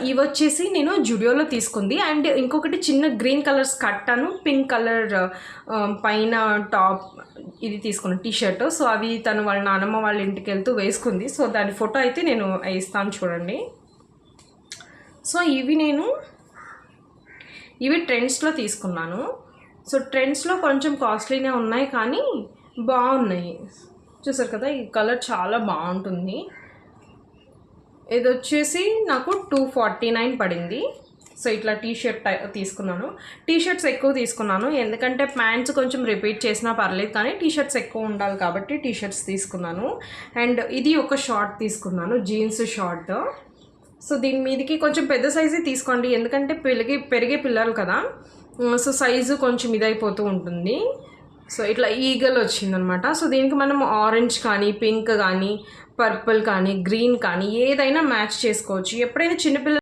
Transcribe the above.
ఇవి వచ్చేసి నేను జుడియోలో తీసుకుంది. అండ్ ఇంకొకటి చిన్న green colour skirt pink colour పైన టాప్ ఇది తీసుకున్నాను టీషర్ట్. సో అవి తను వాళ్ళ నాన్నమ్మ వాళ్ళ ఇంటికి వెళ్తూ వేసుకుంది. సో దాని ఫోటో అయితే నేను ఇస్తాను చూడండి. సో ఇవి ట్రెండ్స్లో తీసుకున్నాను. సో ట్రెండ్స్లో కొంచెం కాస్ట్లీనే ఉన్నాయి కానీ బాగున్నాయి. చూసారు కదా, ఈ కలర్ చాలా బాగుంటుంది. ఇది వచ్చేసి నాకు 249 పడింది. సో ఇట్లా టీషర్ట్ తీసుకున్నాను. టీషర్ట్స్ ఎక్కువ తీసుకున్నాను ఎందుకంటే ప్యాంట్స్ కొంచెం రిపీట్ చేసినా పర్లేదు కానీ టీషర్ట్స్ ఎక్కువ ఉండాలి కాబట్టి టీషర్ట్స్ తీసుకున్నాను. అండ్ ఇది ఒక షార్ట్ తీసుకున్నాను, జీన్స్ షార్ట్. సో దీని మీదకి కొంచెం పెద్ద సైజే తీసుకోండి ఎందుకంటే పెరిగే పిల్లలు కదా. సో సైజు కొంచెం ఇదైపోతూ ఉంటుంది. సో ఇట్లా ఈగల్ వచ్చిందనమాట. సో దీనికి మనం ఆరెంజ్ కానీ పింక్ కానీ పర్పుల్ కానీ గ్రీన్ కానీ ఏదైనా మ్యాచ్ చేసుకోవచ్చు. ఎప్పుడైనా చిన్నపిల్లలు